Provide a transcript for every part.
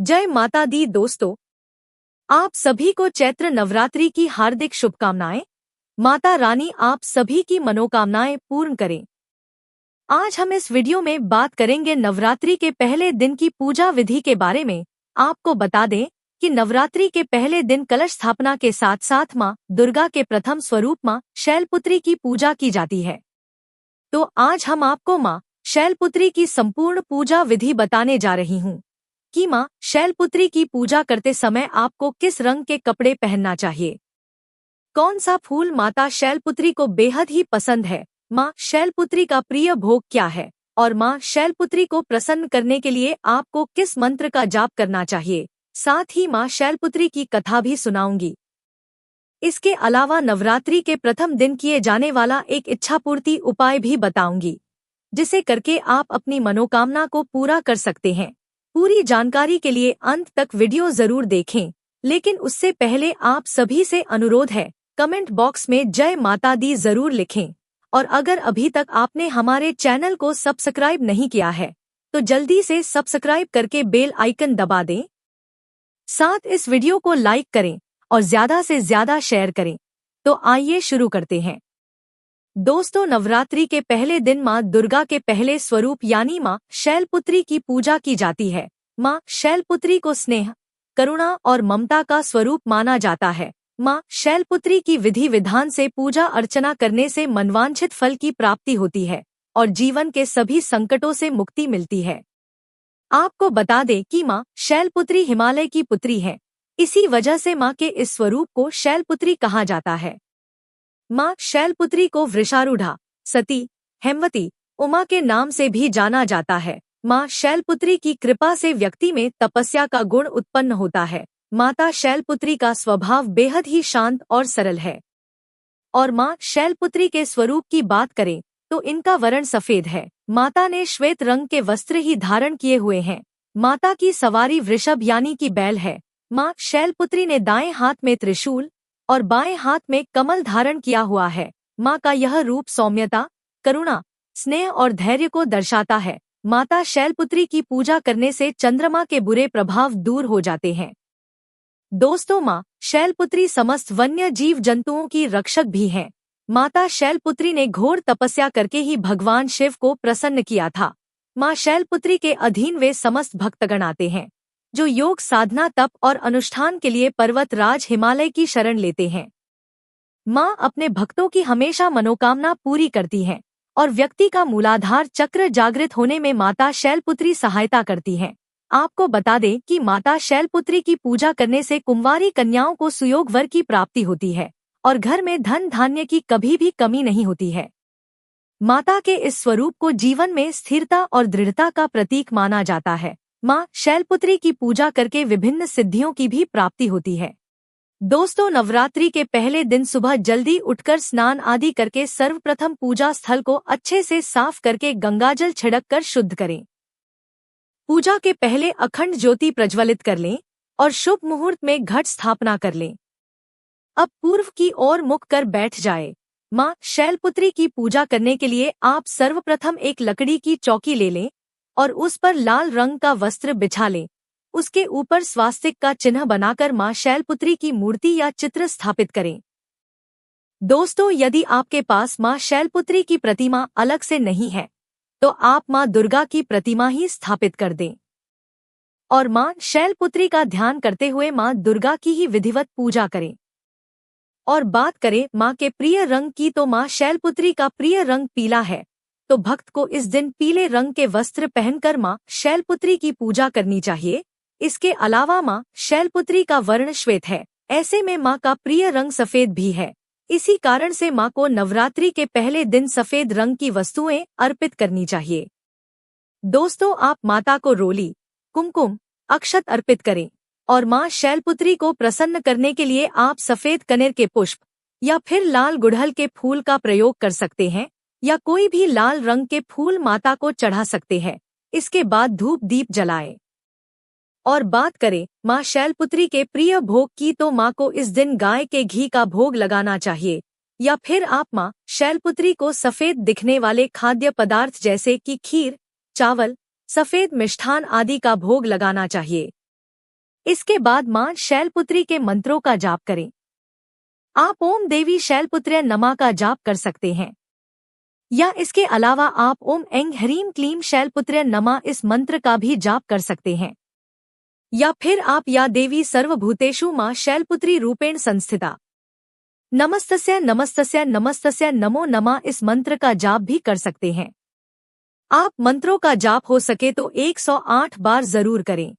जय माता दी दोस्तों, आप सभी को चैत्र नवरात्रि की हार्दिक शुभकामनाएं। माता रानी आप सभी की मनोकामनाएं पूर्ण करें। आज हम इस वीडियो में बात करेंगे नवरात्रि के पहले दिन की पूजा विधि के बारे में। आपको बता दें कि नवरात्रि के पहले दिन कलश स्थापना के साथ साथ माँ दुर्गा के प्रथम स्वरूप माँ शैलपुत्री की पूजा की जाती है। तो आज हम आपको माँ शैलपुत्री की संपूर्ण पूजा विधि बताने जा रही हूँ कि माँ शैलपुत्री की पूजा करते समय आपको किस रंग के कपड़े पहनना चाहिए, कौन सा फूल माता शैलपुत्री को बेहद ही पसंद है, माँ शैलपुत्री का प्रिय भोग क्या है और माँ शैलपुत्री को प्रसन्न करने के लिए आपको किस मंत्र का जाप करना चाहिए। साथ ही माँ शैलपुत्री की कथा भी सुनाऊंगी। इसके अलावा नवरात्रि के प्रथम दिन किए जाने वाला एक इच्छापूर्ति उपाय भी बताऊंगी, जिसे करके आप अपनी मनोकामना को पूरा कर सकते हैं। पूरी जानकारी के लिए अंत तक वीडियो जरूर देखें, लेकिन उससे पहले आप सभी से अनुरोध है, कमेंट बॉक्स में जय माता दी जरूर लिखें और अगर अभी तक आपने हमारे चैनल को सब्सक्राइब नहीं किया है तो जल्दी से सब्सक्राइब करके बेल आइकन दबा दें। साथ इस वीडियो को लाइक करें और ज्यादा से ज्यादा शेयर करें। तो आइए शुरू करते हैं। दोस्तों, नवरात्रि के पहले दिन माँ दुर्गा के पहले स्वरूप यानी माँ शैलपुत्री की पूजा की जाती है। माँ शैलपुत्री को स्नेह, करुणा और ममता का स्वरूप माना जाता है। माँ शैलपुत्री की विधि विधान से पूजा अर्चना करने से मनवांछित फल की प्राप्ति होती है और जीवन के सभी संकटों से मुक्ति मिलती है। आपको बता दें कि माँ शैलपुत्री हिमालय की पुत्री है, इसी वजह से माँ के इस स्वरूप को शैलपुत्री कहा जाता है। माँ शैलपुत्री को वृषारूढ़ा, सती, हेमवती, उमा के नाम से भी जाना जाता है। माँ शैलपुत्री की कृपा से व्यक्ति में तपस्या का गुण उत्पन्न होता है। माता शैलपुत्री का स्वभाव बेहद ही शांत और सरल है। और माँ शैलपुत्री के स्वरूप की बात करें तो इनका वर्ण सफेद है। माता ने श्वेत रंग के वस्त्र ही धारण किए हुए हैं। माता की सवारी वृषभ यानी कि बैल है। माँ शैलपुत्री ने दाएं हाथ में त्रिशूल और बाएं हाथ में कमल धारण किया हुआ है। माँ का यह रूप सौम्यता, करुणा, स्नेह और धैर्य को दर्शाता है। माता शैलपुत्री की पूजा करने से चंद्रमा के बुरे प्रभाव दूर हो जाते हैं। दोस्तों, माँ शैलपुत्री समस्त वन्य जीव जंतुओं की रक्षक भी हैं। माता शैलपुत्री ने घोर तपस्या करके ही भगवान शिव को प्रसन्न किया था। माँ शैलपुत्री के अधीन वे समस्त भक्तगण आते हैं जो योग साधना, तप और अनुष्ठान के लिए पर्वत राज हिमालय की शरण लेते हैं। माँ अपने भक्तों की हमेशा मनोकामना पूरी करती हैं और व्यक्ति का मूलाधार चक्र जागृत होने में माता शैलपुत्री सहायता करती हैं। आपको बता दें कि माता शैलपुत्री की पूजा करने से कुंवारी कन्याओं को सुयोग वर की प्राप्ति होती है और घर में धन धान्य की कभी भी कमी नहीं होती है। माता के इस स्वरूप को जीवन में स्थिरता और दृढ़ता का प्रतीक माना जाता है। माँ शैलपुत्री की पूजा करके विभिन्न सिद्धियों की भी प्राप्ति होती है। दोस्तों, नवरात्रि के पहले दिन सुबह जल्दी उठकर स्नान आदि करके सर्वप्रथम पूजा स्थल को अच्छे से साफ करके गंगाजल छिड़क कर शुद्ध करें। पूजा के पहले अखंड ज्योति प्रज्वलित कर लें और शुभ मुहूर्त में घट स्थापना कर लें। अब पूर्व की ओर मुख कर बैठ जाए। माँ शैलपुत्री की पूजा करने के लिए आप सर्वप्रथम एक लकड़ी की चौकी ले लें और उस पर लाल रंग का वस्त्र बिछा लें। उसके ऊपर स्वास्तिक का चिन्ह बनाकर माँ शैलपुत्री की मूर्ति या चित्र स्थापित करें। दोस्तों, यदि आपके पास माँ शैलपुत्री की प्रतिमा अलग से नहीं है तो आप माँ दुर्गा की प्रतिमा ही स्थापित कर दें और माँ शैलपुत्री का ध्यान करते हुए माँ दुर्गा की ही विधिवत पूजा करें। और बात करें माँ के प्रिय रंग की तो माँ शैलपुत्री का प्रिय रंग पीला है, तो भक्त को इस दिन पीले रंग के वस्त्र पहनकर माँ शैलपुत्री की पूजा करनी चाहिए। इसके अलावा माँ शैलपुत्री का वर्ण श्वेत है, ऐसे में माँ का प्रिय रंग सफेद भी है। इसी कारण से माँ को नवरात्रि के पहले दिन सफेद रंग की वस्तुएं अर्पित करनी चाहिए। दोस्तों, आप माता को रोली, कुमकुम, अक्षत अर्पित करें और माँ शैलपुत्री को प्रसन्न करने के लिए आप सफेद कनेर के पुष्प या फिर लाल गुड़हल के फूल का प्रयोग कर सकते हैं या कोई भी लाल रंग के फूल माता को चढ़ा सकते हैं। इसके बाद धूप दीप जलाएं। और बात करें माँ शैलपुत्री के प्रिय भोग की तो माँ को इस दिन गाय के घी का भोग लगाना चाहिए या फिर आप माँ शैलपुत्री को सफेद दिखने वाले खाद्य पदार्थ जैसे कि खीर, चावल, सफेद मिष्ठान आदि का भोग लगाना चाहिए। इसके बाद मां शैलपुत्री के मंत्रों का जाप करें। आप ओम देवी शैलपुत्र्य नमः का जाप कर सकते हैं, या इसके अलावा आप ओम ऐं ह्रीं क्लीं शैलपुत्र्य नमः इस मंत्र का भी जाप कर सकते हैं। या फिर आप या देवी सर्वभूतेषु मां शैलपुत्री रूपेण संस्थिता नमस्तस्य नमस्तस्य नमस्तस्य नमो नमः इस मंत्र का जाप भी कर सकते हैं। आप मंत्रों का जाप हो सके तो 108 बार जरूर करें।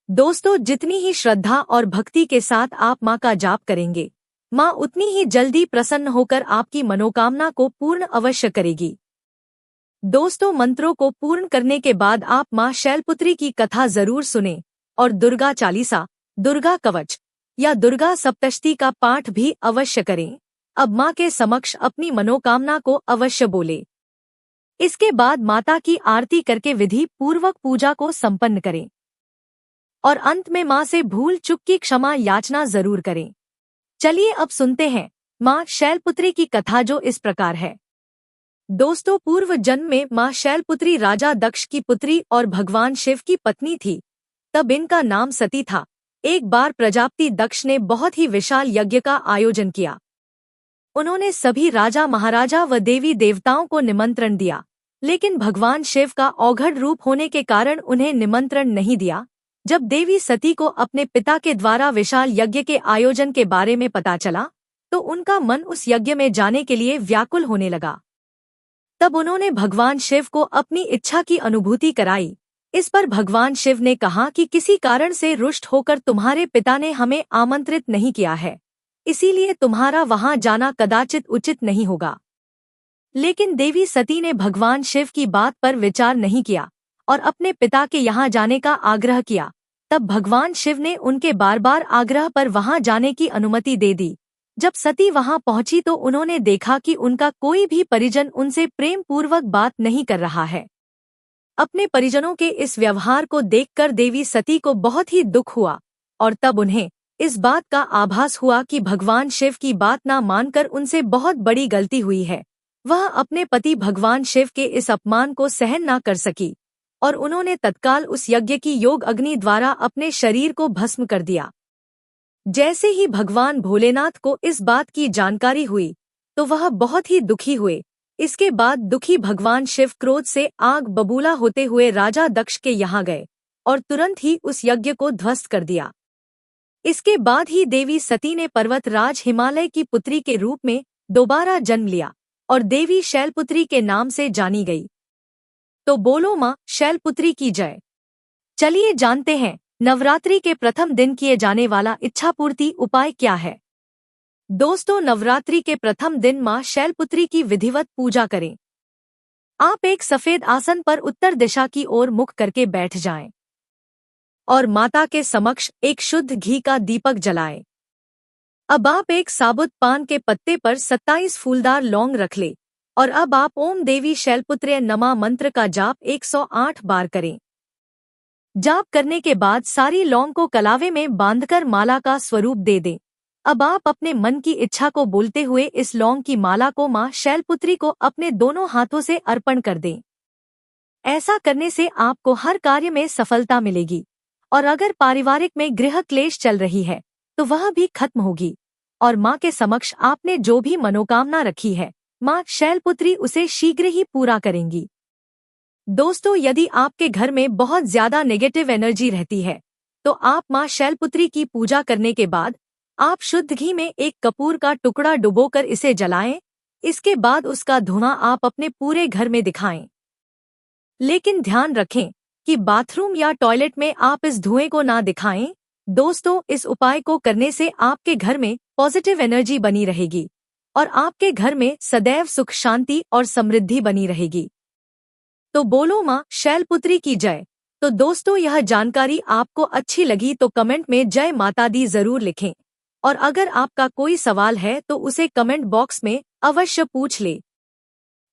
दोस्तों, जितनी ही श्रद्धा और भक्ति के साथ आप मां का जाप करेंगे, मां उतनी ही जल्दी प्रसन्न होकर आपकी मनोकामना को पूर्ण अवश्य करेगी। दोस्तों, मंत्रों को पूर्ण करने के बाद आप मां शैलपुत्री की कथा जरूर सुनें और दुर्गा चालीसा, दुर्गा कवच या दुर्गा सप्तशती का पाठ भी अवश्य करें। अब मां के समक्ष अपनी मनोकामना को अवश्य बोले। इसके बाद माता की आरती करके विधि पूर्वक पूजा को संपन्न करें और अंत में मां से भूल चूक की क्षमा याचना जरूर करें। चलिए अब सुनते हैं मां शैलपुत्री की कथा, जो इस प्रकार है। दोस्तों, पूर्व जन्म में मां शैलपुत्री राजा दक्ष की पुत्री और भगवान शिव की पत्नी थी। तब इनका नाम सती था। एक बार प्रजापति दक्ष ने बहुत ही विशाल यज्ञ का आयोजन किया। उन्होंने सभी राजा महाराजा व देवी देवताओं को निमंत्रण दिया, लेकिन भगवान शिव का औघड़ रूप होने के कारण उन्हें निमंत्रण नहीं दिया। जब देवी सती को अपने पिता के द्वारा विशाल यज्ञ के आयोजन के बारे में पता चला, तो उनका मन उस यज्ञ में जाने के लिए व्याकुल होने लगा। तब उन्होंने भगवान शिव को अपनी इच्छा की अनुभूति कराई। इस पर भगवान शिव ने कहा कि किसी कारण से रुष्ट होकर तुम्हारे पिता ने हमें आमंत्रित नहीं किया है, इसीलिए तुम्हारा वहां जाना कदाचित उचित नहीं होगा। लेकिन देवी सती ने भगवान शिव की बात पर विचार नहीं किया और अपने पिता के यहाँ जाने का आग्रह किया। तब भगवान शिव ने उनके बार बार आग्रह पर वहां जाने की अनुमति दे दी। जब सती वहां पहुंची तो उन्होंने देखा कि उनका कोई भी परिजन उनसे प्रेम पूर्वक बात नहीं कर रहा है। अपने परिजनों के इस व्यवहार को देखकर देवी सती को बहुत ही दुख हुआ और तब उन्हें इस बात का आभास हुआ कि भगवान शिव की बात ना मानकर उनसे बहुत बड़ी गलती हुई है। वह अपने पति भगवान शिव के इस अपमान को सहन ना कर सकी और उन्होंने तत्काल उस यज्ञ की योग अग्नि द्वारा अपने शरीर को भस्म कर दिया। जैसे ही भगवान भोलेनाथ को इस बात की जानकारी हुई तो वह बहुत ही दुखी हुए। इसके बाद दुखी भगवान शिव क्रोध से आग बबूला होते हुए राजा दक्ष के यहाँ गए और तुरंत ही उस यज्ञ को ध्वस्त कर दिया। इसके बाद ही देवी सती ने पर्वतराज हिमालय की पुत्री के रूप में दोबारा जन्म लिया और देवी शैलपुत्री के नाम से जानी गई। तो बोलो मां शैलपुत्री की जय। चलिए जानते हैं नवरात्रि के प्रथम दिन किए जाने वाला इच्छापूर्ति उपाय क्या है। दोस्तों, नवरात्रि के प्रथम दिन मां शैलपुत्री की विधिवत पूजा करें। आप एक सफेद आसन पर उत्तर दिशा की ओर मुख करके बैठ जाएं और माता के समक्ष एक शुद्ध घी का दीपक जलाएं। अब आप एक साबुत पान के पत्ते पर 27 फूलदार लौंग रख ले और अब आप ओम देवी शैलपुत्र्य नमः मंत्र का जाप 108 बार करें। जाप करने के बाद सारी लौंग को कलावे में बांधकर माला का स्वरूप दे दें। अब आप अपने मन की इच्छा को बोलते हुए इस लौंग की माला को मां शैलपुत्री को अपने दोनों हाथों से अर्पण कर दें। ऐसा करने से आपको हर कार्य में सफलता मिलेगी और अगर पारिवारिक में गृह क्लेश चल रही है तो वह भी खत्म होगी और मां के समक्ष आपने जो भी मनोकामना रखी है, मां शैलपुत्री उसे शीघ्र ही पूरा करेंगी। दोस्तों, यदि आपके घर में बहुत ज्यादा नेगेटिव एनर्जी रहती है तो आप मां शैलपुत्री की पूजा करने के बाद आप शुद्ध घी में एक कपूर का टुकड़ा डुबोकर इसे जलाएं। इसके बाद उसका धुआं आप अपने पूरे घर में दिखाएं। लेकिन ध्यान रखें कि बाथरूम या टॉयलेट में आप इस धुएं को ना दिखाएं। दोस्तों, इस उपाय को करने से आपके घर में पॉजिटिव एनर्जी बनी रहेगी और आपके घर में सदैव सुख शांति और समृद्धि बनी रहेगी। तो बोलो मां शैलपुत्री की जय। तो दोस्तों, यह जानकारी आपको अच्छी लगी तो कमेंट में जय माता दी जरूर लिखें और अगर आपका कोई सवाल है तो उसे कमेंट बॉक्स में अवश्य पूछ ले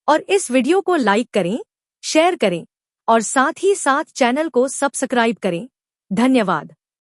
और इस वीडियो को लाइक करें, शेयर करें और साथ ही साथ चैनल को सब्सक्राइब करें। धन्यवाद।